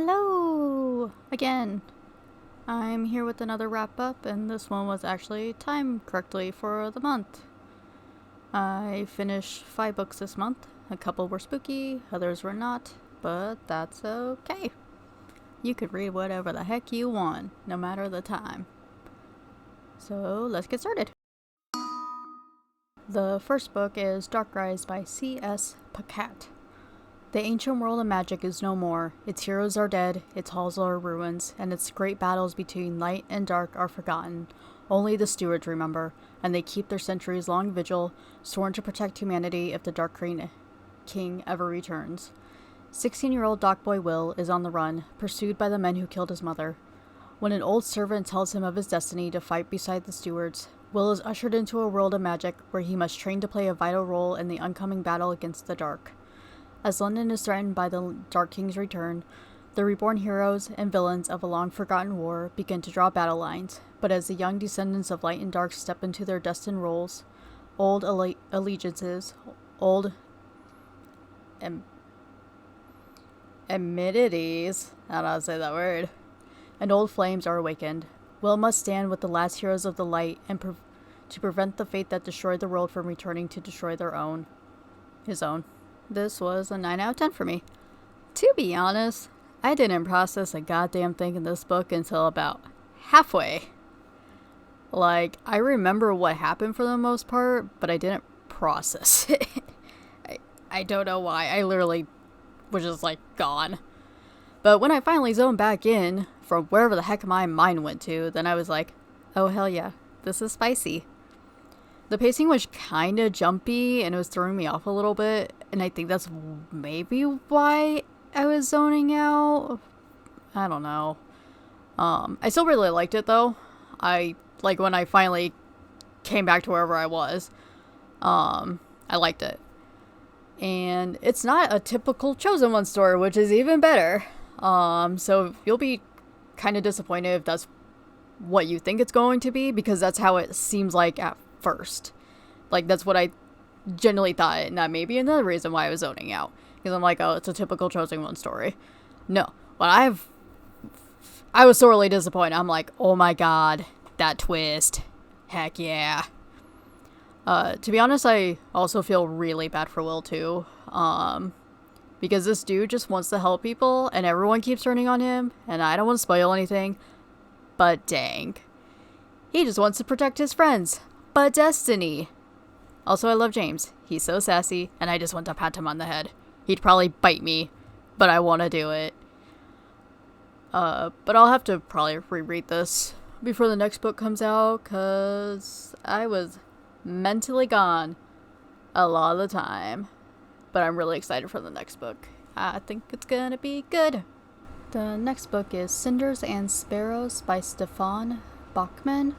Hello! Again. I'm here with another wrap up, and this one was actually timed correctly for the month. I finished 5 books this month. A couple were spooky, others were not, but that's okay. You could read whatever the heck you want, no matter the time. So let's get started. The first book is Dark Rise by C.S. Pacat. The ancient world of magic is no more. Its heroes are dead, its halls are ruins, and its great battles between light and dark are forgotten. Only the stewards remember, and they keep their centuries-long vigil, sworn to protect humanity if the Dark King ever returns. 16-year-old Dockboy Will is on the run, pursued by the men who killed his mother. When an old servant tells him of his destiny to fight beside the stewards, Will is ushered into a world of magic where he must train to play a vital role in the oncoming battle against the dark. As London is threatened by the Dark King's return, the reborn heroes and villains of a long-forgotten war begin to draw battle lines, but as the young descendants of light and dark step into their destined roles, old allegiances, old amenities, I don't know how to say that word, and old flames are awakened. Will must stand with the last heroes of the light and to prevent the fate that destroyed the world from returning to destroy his own. This was a 9 out of 10 for me. To be honest, I didn't process a goddamn thing in this book until about halfway. Like, I remember what happened for the most part, but I didn't process it. I don't know why. I literally was just like gone. But when I finally zoned back in from wherever the heck my mind went to, then I was like, oh hell yeah, this is spicy. The pacing was kind of jumpy and it was throwing me off a little bit, and I think that's maybe why I was zoning out. I don't know. I still really liked it though. Like when I finally came back to wherever I was. I liked it. And it's not a typical Chosen One story, which is even better. So you'll be kind of disappointed if that's what you think it's going to be, because that's how it seems like at first. Like, that's what I generally thought, and that may be another reason why I was zoning out. Because I'm like, oh, it's a typical Chosen One story. No. But I was sorely disappointed. I'm like, oh my god, that twist. Heck yeah. To be honest, I also feel really bad for Will, too. Because this dude just wants to help people, and everyone keeps turning on him, and I don't want to spoil anything, but dang. He just wants to protect his friends. But destiny. Also, I love James. He's so sassy, and I just want to pat him on the head. He'd probably bite me, but I want to do it. But I'll have to probably reread this before the next book comes out, because I was mentally gone a lot of the time. But I'm really excited for the next book. I think it's gonna be good. The next book is Cinders and Sparrows by Stefan Bachmann.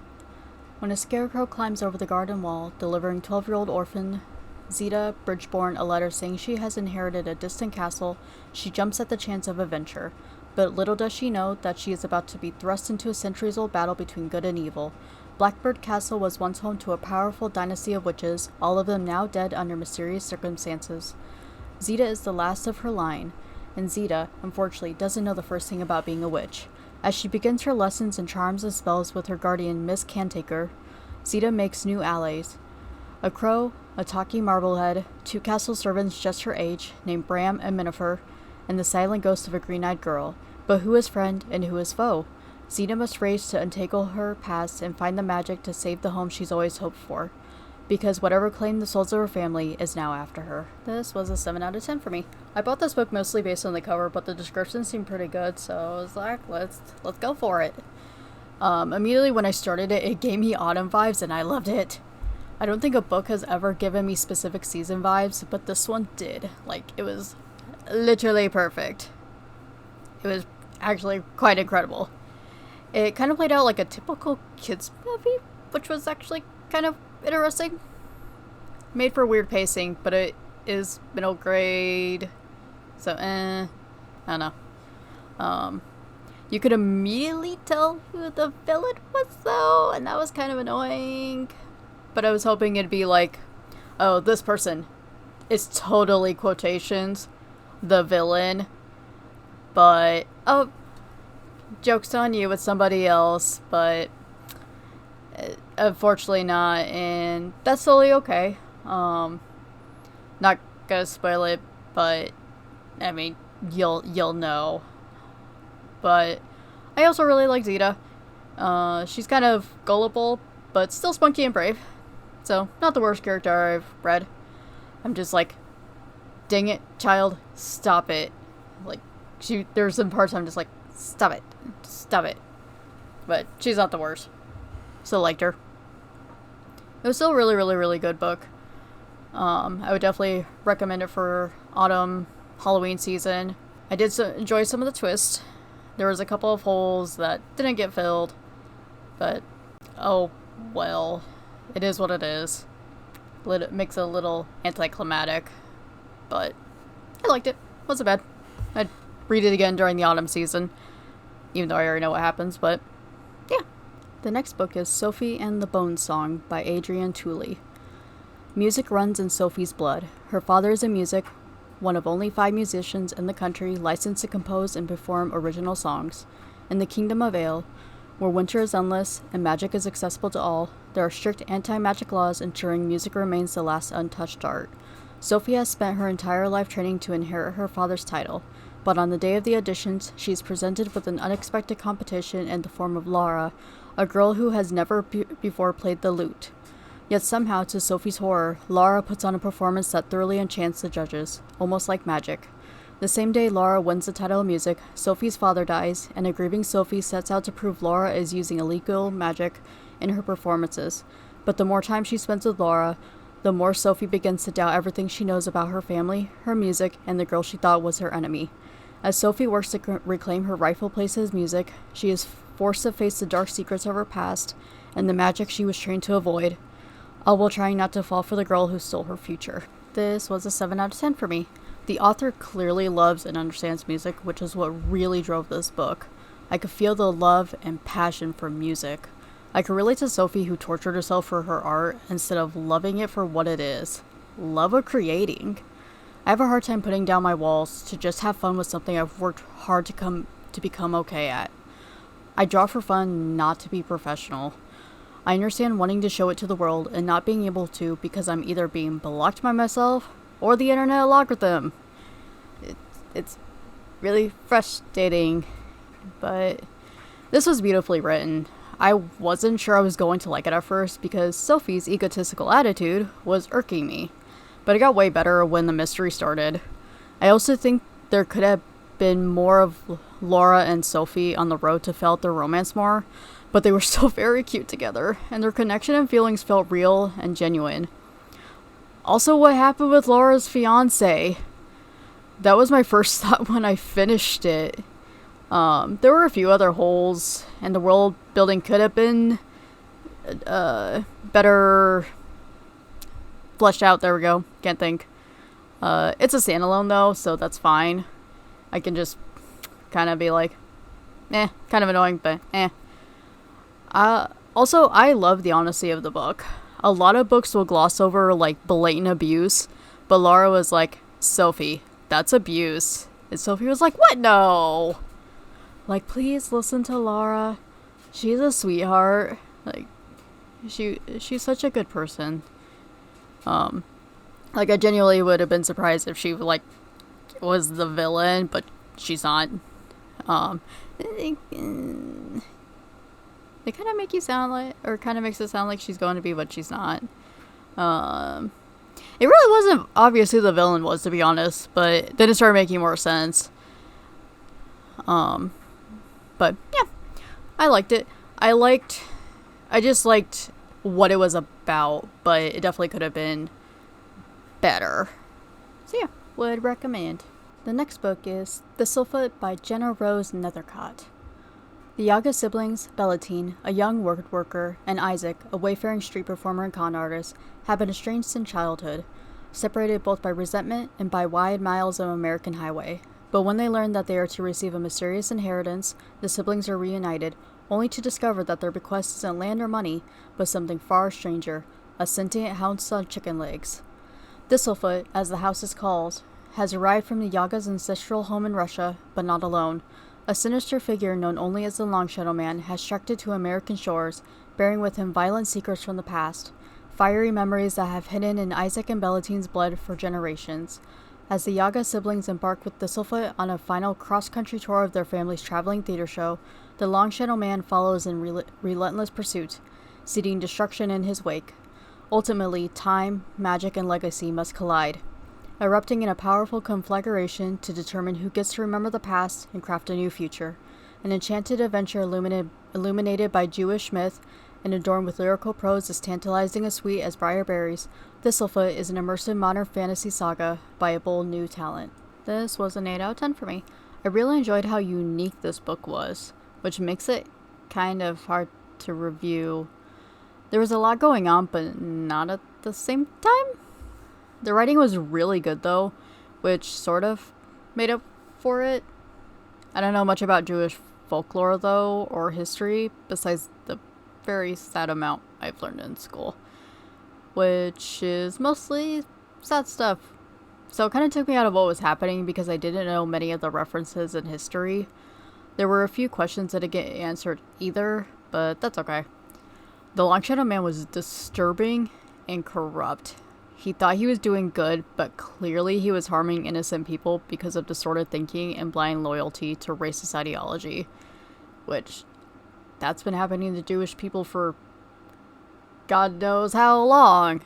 When a scarecrow climbs over the garden wall, delivering 12-year-old orphan Zita Bridgeborn a letter saying she has inherited a distant castle, she jumps at the chance of adventure. But little does she know that she is about to be thrust into a centuries-old battle between good and evil. Blackbird Castle was once home to a powerful dynasty of witches, all of them now dead under mysterious circumstances. Zita is the last of her line, and Zita, unfortunately, doesn't know the first thing about being a witch. As she begins her lessons in charms and spells with her guardian, Miss Cantaker, Zita makes new allies. A crow, a talking marblehead, 2 castle servants just her age, named Bram and Minifer, and the silent ghost of a green-eyed girl. But who is friend and who is foe? Zita must race to untangle her past and find the magic to save the home she's always hoped for. Because whatever claimed the souls of her family is now after her. This was a 7 out of 10 for me. I bought this book mostly based on the cover, but the description seemed pretty good, so I was like, let's go for it. Immediately when I started it, it gave me autumn vibes, and I loved it. I don't think a book has ever given me specific season vibes, but this one did. Like, it was literally perfect. It was actually quite incredible. It kind of played out like a typical kids movie, which was actually kind of interesting. Made for weird pacing, but it is middle grade, so I don't know. You could immediately tell who the villain was though, and that was kind of annoying. But I was hoping it'd be like, oh, this person is totally quotations the villain, but oh, joke's on you with somebody else, but unfortunately not, and that's totally okay. Not gonna spoil it, but I mean, you'll know. But I also really like Zeta. She's kind of gullible, but still spunky and brave. So, not the worst character I've read. I'm just like, dang it, child, stop it. Like, there's some parts I'm just like, stop it. But she's not the worst. Still liked her. It was still a really, really, really good book. I would definitely recommend it for autumn, Halloween season. I did enjoy some of the twists. There was a couple of holes that didn't get filled. But, oh, well, it is what it is. It makes it a little anticlimactic. But I liked it. Wasn't bad. I'd read it again during the autumn season. Even though I already know what happens, but yeah. The next book is Sophie and the Bone Song by Adrienne Tooley. Music runs in Sophie's blood. Her father is in music, one of only 5 musicians in the country licensed to compose and perform original songs. In the Kingdom of Ale, where winter is endless and magic is accessible to all, there are strict anti-magic laws ensuring music remains the last untouched art. Sophie has spent her entire life training to inherit her father's title, but on the day of the auditions, she is presented with an unexpected competition in the form of Lora, a girl who has never before played the lute. Yet somehow, to Sophie's horror, Lora puts on a performance that thoroughly enchants the judges, almost like magic. The same day Lora wins the title of music, Sophie's father dies, and a grieving Sophie sets out to prove Lora is using illegal magic in her performances. But the more time she spends with Lora, the more Sophie begins to doubt everything she knows about her family, her music, and the girl she thought was her enemy. As Sophie works to reclaim her rightful place as music, she is forced to face the dark secrets of her past and the magic she was trained to avoid, all while trying not to fall for the girl who stole her future. This was a 7 out of 10 for me. The author clearly loves and understands music, which is what really drove this book. I could feel the love and passion for music. I could relate to Sophie, who tortured herself for her art instead of loving it for what it is. Love of creating. I have a hard time putting down my walls to just have fun with something I've worked hard to become okay at. I draw for fun, not to be professional. I understand wanting to show it to the world and not being able to because I'm either being blocked by myself or the internet algorithm. It's really frustrating, but this was beautifully written. I wasn't sure I was going to like it at first because Sophie's egotistical attitude was irking me, but it got way better when the mystery started. I also think there could have been more of Lora and Sophie on the road to felt their romance more, but they were still very cute together, and their connection and feelings felt real and genuine. Also, what happened with Laura's fiance? That was my first thought when I finished it. There were a few other holes, and the world building could have been better fleshed out. There we go. Can't think. It's a standalone though, so that's fine. I can just kind of be like, kind of annoying, but Also, I love the honesty of the book. A lot of books will gloss over, like, blatant abuse, but Laura was like, Sophie, that's abuse. And Sophie was like, what? No! Like, please listen to Laura. She's a sweetheart. Like, she's such a good person. Like, I genuinely would have been surprised if she, like, was the villain, but she's not. They kind of make you sound like, or kind of makes it sound like she's going to be, but she's not. It really wasn't obvious who the villain was, to be honest, but then it started making more sense. But yeah, I liked it. I just liked what it was about, but it definitely could have been better. So yeah, would recommend. The next book is Thistlefoot by Gennarose Nethercott. The Yaga siblings, Bellatine, a young worker, and Isaac, a wayfaring street performer and con artist, have been estranged since childhood, separated both by resentment and by wide miles of American highway. But when they learn that they are to receive a mysterious inheritance, the siblings are reunited, only to discover that their bequest isn't land or money, but something far stranger, a sentient house on chicken legs. Thistlefoot, as the house is called, has arrived from the Yaga's ancestral home in Russia, but not alone. A sinister figure known only as the Long Shadow Man has trekked to American shores, bearing with him violent secrets from the past, fiery memories that have hidden in Isaac and Bellatine's blood for generations. As the Yaga siblings embark with Thistlefoot on a final cross-country tour of their family's traveling theater show, the Long Shadow Man follows in relentless pursuit, seeding destruction in his wake. Ultimately, time, magic, and legacy must collide, erupting in a powerful conflagration to determine who gets to remember the past and craft a new future. An enchanted adventure illuminated by Jewish myth and adorned with lyrical prose as tantalizing and sweet as briar berries, Thistlefoot is an immersive modern fantasy saga by a bold new talent. This was an 8 out of 10 for me. I really enjoyed how unique this book was, which makes it kind of hard to review. There was a lot going on, but not at the same time. The writing was really good though, which sort of made up for it. I don't know much about Jewish folklore though, or history, besides the very sad amount I've learned in school, which is mostly sad stuff. So it kind of took me out of what was happening because I didn't know many of the references in history. There were a few questions that didn't get answered either, but that's okay. The Long Shadow Man was disturbing and corrupt. He thought he was doing good, but clearly he was harming innocent people because of distorted thinking and blind loyalty to racist ideology, which that's been happening to Jewish people for God knows how long.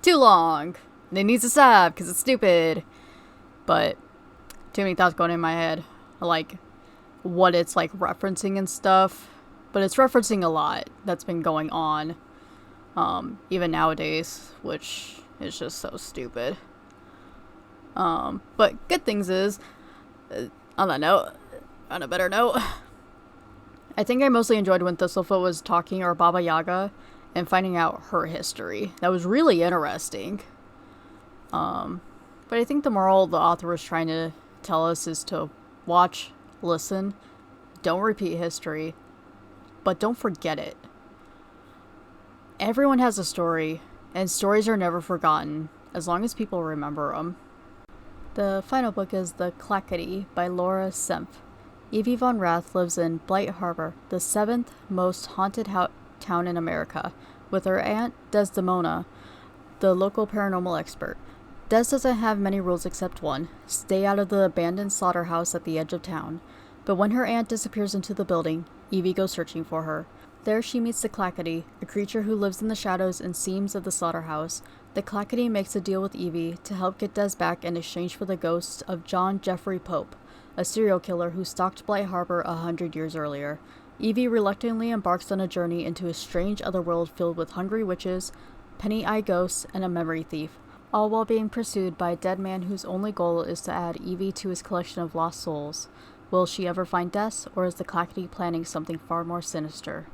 Too long. And it needs to stop because it's stupid. But too many thoughts going in my head. Like what it's like referencing and stuff. But it's referencing a lot that's been going on. Even nowadays. Which is just so stupid. But good things is, on a better note, I think I mostly enjoyed when Thistlefoot was talking or Baba Yaga and finding out her history. That was really interesting. But I think the moral the author was trying to tell us is to watch, listen, don't repeat history, but don't forget it. Everyone has a story, and stories are never forgotten, as long as people remember them. The final book is The Clackity by Lora Senf. Evie Von Rath lives in Blight Harbor, the 7th most haunted town in America, with her aunt Desdemona, the local paranormal expert. Des doesn't have many rules except one: stay out of the abandoned slaughterhouse at the edge of town. But when her aunt disappears into the building, Evie goes searching for her. There she meets the Clackity, a creature who lives in the shadows and seams of the slaughterhouse. The Clackity makes a deal with Evie to help get Des back in exchange for the ghost of John Jeffrey Pope, a serial killer who stalked Blight Harbor 100 years earlier. Evie reluctantly embarks on a journey into a strange otherworld filled with hungry witches, penny-eyed ghosts, and a memory thief, all while being pursued by a dead man whose only goal is to add Evie to his collection of lost souls. Will she ever find Des, or is the Clackity planning something far more sinister?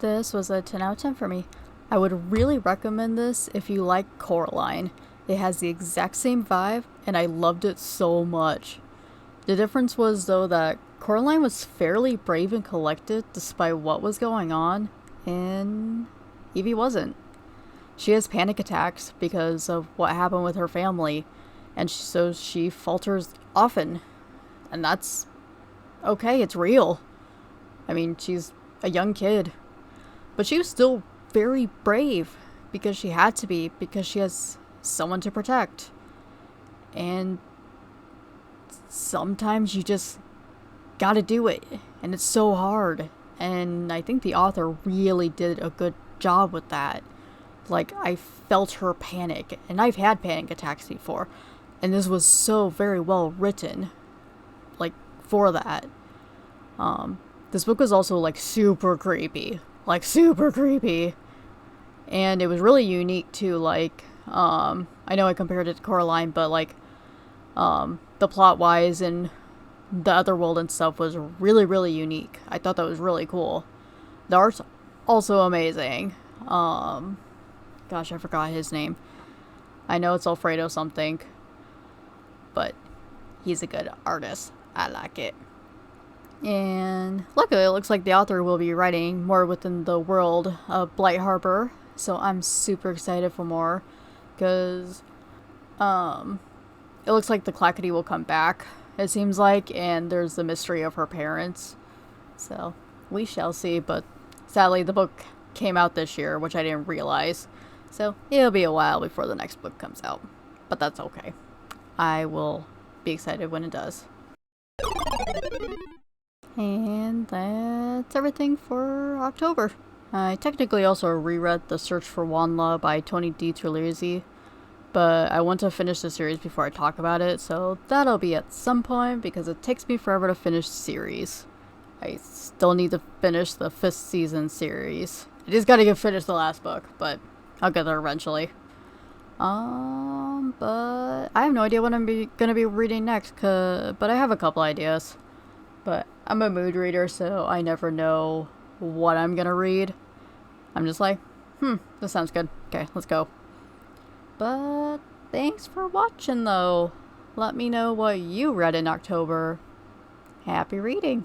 This was a 10 out of 10 for me. I would really recommend this if you like Coraline. It has the exact same vibe, and I loved it so much. The difference was, though, that Coraline was fairly brave and collected despite what was going on, and Evie wasn't. She has panic attacks because of what happened with her family, and so she falters often. And that's okay, it's real. I mean, she's a young kid. But she was still very brave because she had to be, because she has someone to protect. And sometimes you just gotta do it, and it's so hard. And I think the author really did a good job with that. Like, I felt her panic, and I've had panic attacks before, and this was so very well written, like, for that. This book was also, like, super creepy, and it was really unique too. Like, I know I compared it to Coraline, but like, the plot wise and the other world and stuff was really, really unique. I thought that was really cool. The art's also amazing. Gosh, I forgot his name. I know it's Alfredo something, but he's a good artist. I like it. And luckily, it looks like the author will be writing more within the world of Blight Harbor, so I'm super excited for more, because, it looks like the Clackity will come back, it seems like, and there's the mystery of her parents. So, we shall see, but sadly the book came out this year, which I didn't realize. So, it'll be a while before the next book comes out. But that's okay. I will be excited when it does. And that's everything for October. I technically also reread The Search for Wanla by Tony DiTerlizzi, but I want to finish the series before I talk about it, so that'll be at some point because it takes me forever to finish series. I still need to finish the 5th season series. I just gotta finish the last book, but I'll get there eventually. But I have no idea what I'm gonna be reading next, but I have a couple ideas. But I'm a mood reader, so I never know what I'm gonna read. I'm just like, this sounds good. Okay, let's go. But thanks for watching, though. Let me know what you read in October. Happy reading.